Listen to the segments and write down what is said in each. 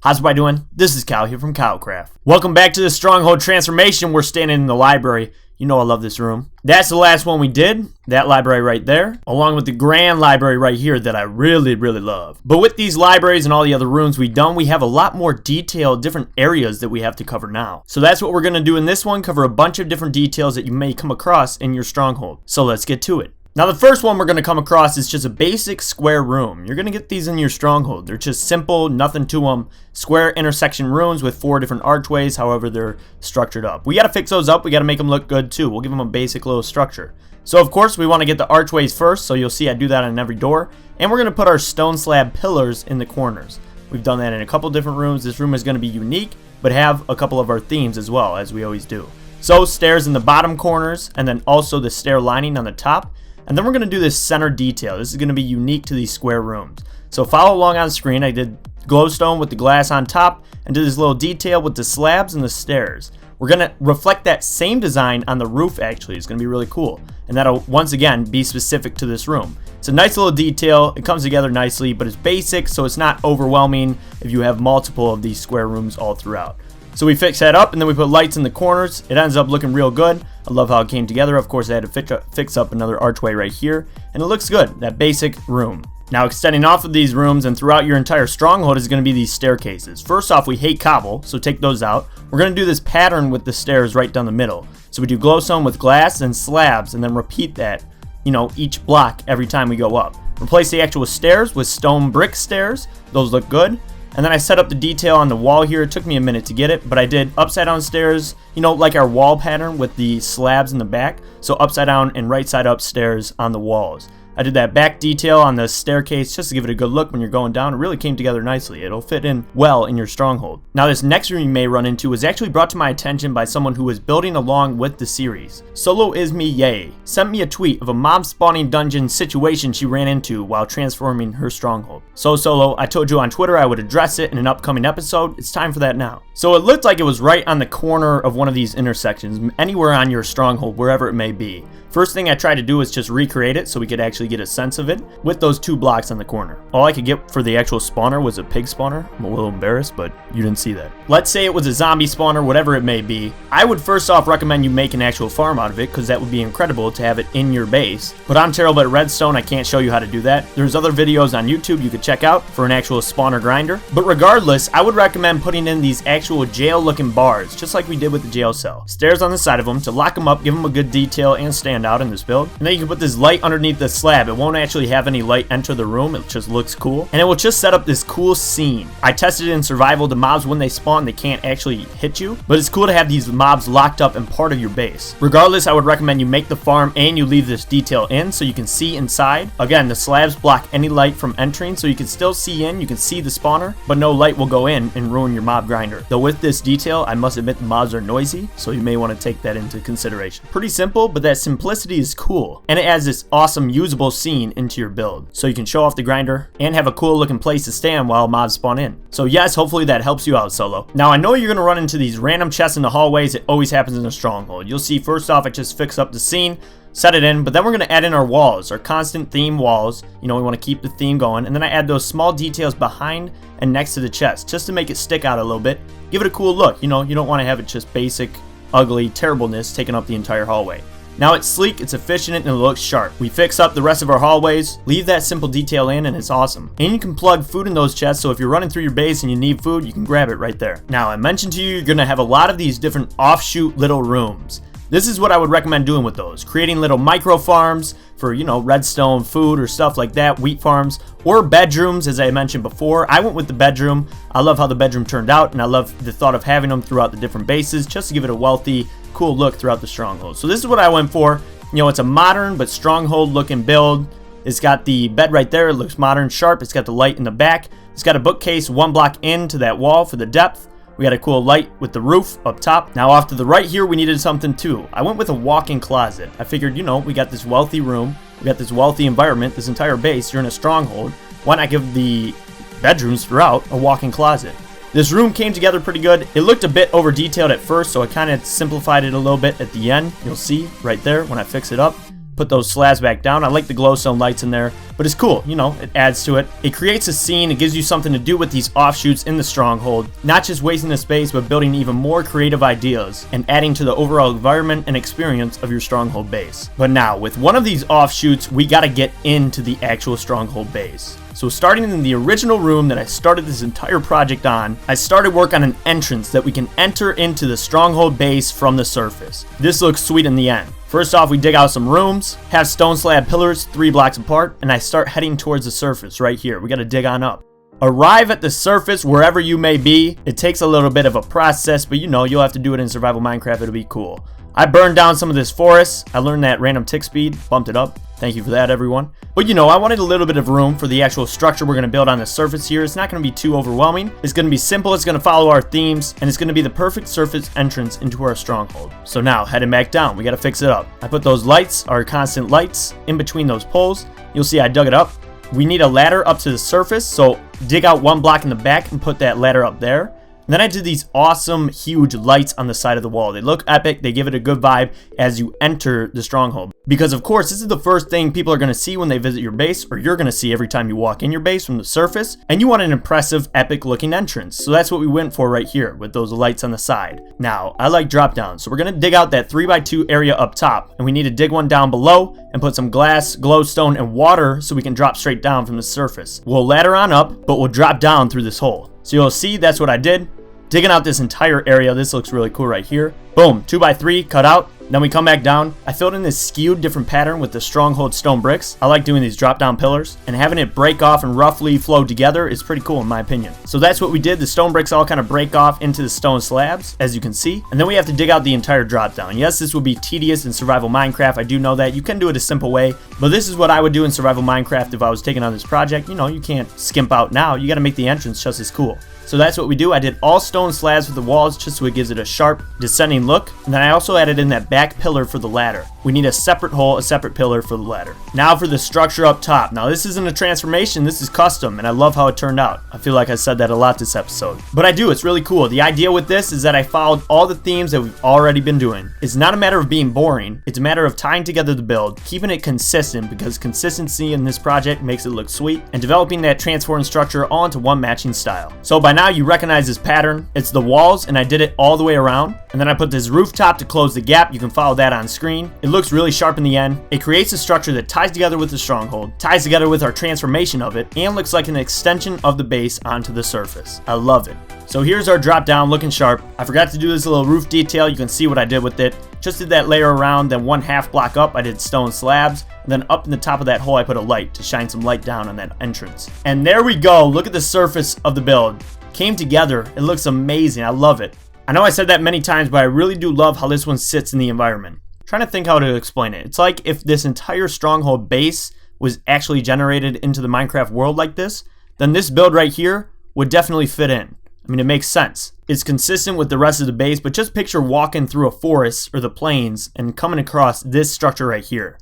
How's everybody doing? This is Kyle here from KyleKraft. Welcome back to the Stronghold transformation. We're standing in the library. You know I love this room. That's the last one we did. That library right there, along with the grand library right here that I really love. But with these libraries and all the other rooms we've done, we have a lot more detailed different areas that we have to cover now. So that's what we're going to do in this one, cover a bunch of different details that you may come across in your stronghold. So let's get to it. Now the first one we're going to come across is just a basic square room. You're going to get these in your stronghold. They're just simple, nothing to them. Square intersection rooms with 4 different archways, however they're structured up. We got to fix those up. We got to make them look good too. We'll give them a basic little structure. So of course we want to get the archways first, so you'll see I do that on every door. And we're going to put our stone slab pillars in the corners. We've done that in a couple different rooms. This room is going to be unique, but have a couple of our themes as well, as we always do. So stairs in the bottom corners, and then also the stair lining on the top. And then we're going to do this center detail. This is going to be unique to these square rooms. So follow along on the screen. I did glowstone with the glass on top and did this little detail with the slabs and the stairs. We're going to reflect that same design on the roof actually. It's going to be really cool. And that'll once again be specific to this room. It's a nice little detail. It comes together nicely, but it's basic, so it's not overwhelming if you have multiple of these square rooms all throughout. So we fix that up, and then we put lights in the corners. It ends up looking real good. I love how it came together. Of course, I had to fix up another archway right here, and it looks good, that basic room. Now, extending off of these rooms and throughout your entire stronghold is going to be these staircases. First off, we hate cobble, so take those out. We're going to do this pattern with the stairs right down the middle. So we do glowstone with glass and slabs, and then repeat that, each block every time we go up. Replace the actual stairs with stone brick stairs. Those look good. And then I set up the detail on the wall here. It took me a minute to get it, but I did upside down stairs, like our wall pattern with the slabs in the back. So upside down and right side up stairs on the walls. I did that back detail on the staircase just to give it a good look when you're going down. It really came together nicely. It'll fit in well in your stronghold. Now this next room you may run into was actually brought to my attention by someone who was building along with the series. Solo is me yay sent me a tweet of a mob spawning dungeon situation she ran into while transforming her stronghold. So Solo, I told you on Twitter I would address it in an upcoming episode. It's time for that now. So it looked like it was right on the corner of one of these intersections, anywhere on your stronghold, wherever it may be. First thing I tried to do was just recreate it so we could actually get a sense of it with those 2 blocks on the corner. All I could get for the actual spawner was a pig spawner. I'm a little embarrassed, but you didn't see that. Let's say it was a zombie spawner, whatever it may be. I would first off recommend you make an actual farm out of it, because that would be incredible to have it in your base. But I'm terrible at redstone. I can't show you how to do that. There's other videos on YouTube you could check out for an actual spawner grinder. But regardless, I would recommend putting in these actual jail looking bars, just like we did with the jail cell. Stairs on the side of them to lock them up, give them a good detail and stand out in this build. And then you can put this light underneath the slab. It won't actually have any light enter the room. It just looks cool. And it will just set up this cool scene. I tested it in survival. The mobs, when they spawn, they can't actually hit you. But it's cool to have these mobs locked up and part of your base. Regardless, I would recommend you make the farm and you leave this detail in so you can see inside. Again, the slabs block any light from entering, so you can still see in. You can see the spawner, but no light will go in and ruin your mob grinder. Though with this detail, I must admit the mobs are noisy, so you may want to take that into consideration. Pretty simple, but that simplicity is cool, and it adds this awesome usable scene into your build, so you can show off the grinder and have a cool looking place to stand while mobs spawn in. So yes, hopefully that helps you out, Solo. Now I know you're going to run into these random chests in the hallways. It always happens in a stronghold. You'll see first off I just fix up the scene, set it in, but then we're going to add in our walls, our constant theme walls. We want to keep the theme going, and then I add those small details behind and next to the chest just to make it stick out a little bit, give it a cool look. You don't want to have it just basic ugly terribleness taking up the entire hallway. Now it's sleek, it's efficient, and it looks sharp. We fix up the rest of our hallways, leave that simple detail in, and it's awesome. And you can plug food in those chests, so if you're running through your base and you need food, you can grab it right there. Now I mentioned to you, you're going to have a lot of these different offshoot little rooms. This is what I would recommend doing with those. Creating little micro farms for, redstone food or stuff like that, wheat farms, or bedrooms, as I mentioned before. I went with the bedroom. I love how the bedroom turned out, and I love the thought of having them throughout the different bases just to give it a wealthy, cool look throughout the stronghold. So this is what I went for. It's a modern but stronghold looking build. It's got the bed right there. It looks modern, sharp. It's got the light in the back. It's got a bookcase 1 block into that wall for the depth. We got a cool light with the roof up top. Now off to the right here, we needed something too. I went with a walk-in closet. I figured, we got this wealthy room. We got this wealthy environment, this entire base. You're in a stronghold. Why not give the bedrooms throughout a walk-in closet? This room came together pretty good. It looked a bit over detailed at first, so I kind of simplified it a little bit at the end. You'll see right there when I fix it up. Put those slabs back down. I like the glowstone lights in there, but it's cool, you know, it adds to it. It creates a scene, it gives you something to do with these offshoots in the stronghold, not just wasting the space, but building even more creative ideas and adding to the overall environment and experience of your stronghold base. But now, with one of these offshoots, we gotta get into the actual stronghold base. So starting in the original room that I started this entire project on, I started work on an entrance that we can enter into the stronghold base from the surface. This looks sweet in the end. First off, we dig out some rooms, have stone slab pillars 3 blocks apart, and I start heading towards the surface right here. We gotta dig on up. Arrive at the surface wherever you may be. It takes a little bit of a process, but you know, you'll have to do it in survival Minecraft, it'll be cool. I burned down some of this forest. I learned that random tick speed, bumped it up. Thank you for that, everyone. But you know, I wanted a little bit of room for the actual structure we're going to build on the surface here. It's not going to be too overwhelming. It's going to be simple, it's going to follow our themes, and it's going to be the perfect surface entrance into our stronghold. So now, heading back down, we got to fix it up. I put those lights, our constant lights, in between those poles. You'll see I dug it up. We need a ladder up to the surface, so dig out 1 block in the back and put that ladder up there. And then I did these awesome, huge lights on the side of the wall. They look epic. They give it a good vibe as you enter the stronghold. Because, of course, this is the first thing people are going to see when they visit your base, or you're going to see every time you walk in your base from the surface. And you want an impressive, epic-looking entrance. So that's what we went for right here with those lights on the side. Now, I like drop down. So we're going to dig out that 3x2 area up top. And we need to dig one down below and put some glass, glowstone, and water so we can drop straight down from the surface. We'll ladder on up, but we'll drop down through this hole. So you'll see that's what I did. Digging out this entire area. This looks really cool right here. Boom, 2x3 cut out. Then we come back down. I filled in this skewed different pattern with the stronghold stone bricks. I like doing these drop down pillars, and having it break off and roughly flow together is pretty cool in my opinion. So that's what we did. The stone bricks all kind of break off into the stone slabs, as you can see. And then we have to dig out the entire drop down. Yes, this would be tedious in survival Minecraft. I do know that. You can do it a simple way, but this is what I would do in survival Minecraft if I was taking on this project. You know, you can't skimp out now. You got to make the entrance just as cool. So that's what we do. I did all stone slabs with the walls just so it gives it a sharp descending look. And then I also added in that back pillar for the ladder. We need a separate hole, a separate pillar for the ladder. Now for the structure up top. Now this isn't a transformation, this is custom, and I love how it turned out. I feel like I said that a lot this episode. But I do, it's really cool. The idea with this is that I followed all the themes that we've already been doing. It's not a matter of being boring, it's a matter of tying together the build, keeping it consistent, because consistency in this project makes it look sweet, and developing that transform structure all into one matching style. So by now you recognize this pattern. It's the walls, and I did it all the way around. And then I put this rooftop to close the gap. You can follow that on screen. It looks really sharp in the end. It creates a structure that ties together with the stronghold, ties together with our transformation of it, and looks like an extension of the base onto the surface. I love it. So here's our drop down looking sharp. I forgot to do this little roof detail. You can see what I did with it. Just did that layer around, then 1/2 block up I did stone slabs, and then up in the top of that hole I put a light to shine some light down on that entrance. And there we go. Look at the surface of the build. Came together. It looks amazing. I love it. I know I said that many times, but I really do love how this one sits in the environment. I'm trying to think how to explain it. It's like if this entire stronghold base was actually generated into the Minecraft world like this, then this build right here would definitely fit in. I mean, it makes sense. It's consistent with the rest of the base, but just picture walking through a forest or the plains and coming across this structure right here.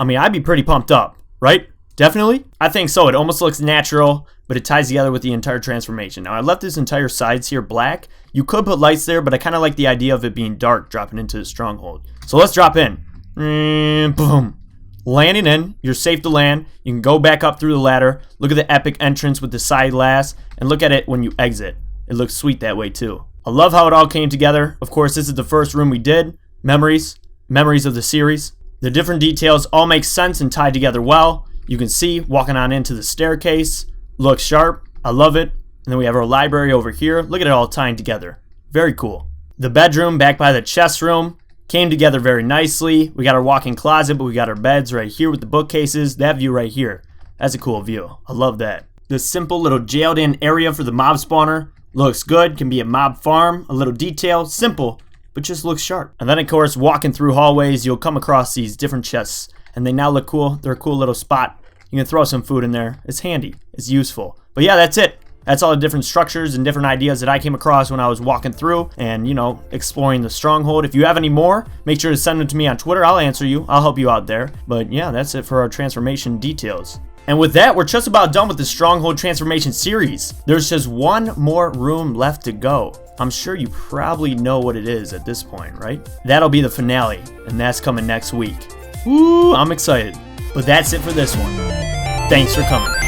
I mean, I'd be pretty pumped up, right? Definitely? I think so. It almost looks natural, but it ties together with the entire transformation. Now, I left this entire sides here black. You could put lights there, but I kind of like the idea of it being dark dropping into the stronghold. So let's drop in. Boom. Landing in. You're safe to land. You can go back up through the ladder. Look at the epic entrance with the side glass, and look at it when you exit. It looks sweet that way too. I love how it all came together. Of course, this is the first room we did. Memories of the series. The different details all make sense and tie together well. You can see walking on into the staircase. Looks sharp. I love it. And then we have our library over here. Look at it all tying together. Very cool. The bedroom back by the chest room came together very nicely. We got our walk-in closet, but we got our beds right here with the bookcases. That view right here. That's a cool view. I love that. This simple little jailed-in area for the mob spawner looks good. Can be a mob farm. A little detail. Simple, but just looks sharp. And then, of course, walking through hallways, you'll come across these different chests. And they now look cool. They're a cool little spot. You can throw some food in there. It's handy. It's useful. But yeah, that's it. That's all the different structures and different ideas that I came across when I was walking through and, you know, exploring the stronghold. If you have any more, make sure to send them to me on Twitter. I'll answer you. I'll help you out there. But yeah, that's it for our transformation details. And with that, we're just about done with the Stronghold Transformation series. There's just one more room left to go. I'm sure you probably know what it is at this point, right? That'll be the finale, and that's coming next week. Woo, I'm excited. But that's it for this one. Thanks for coming.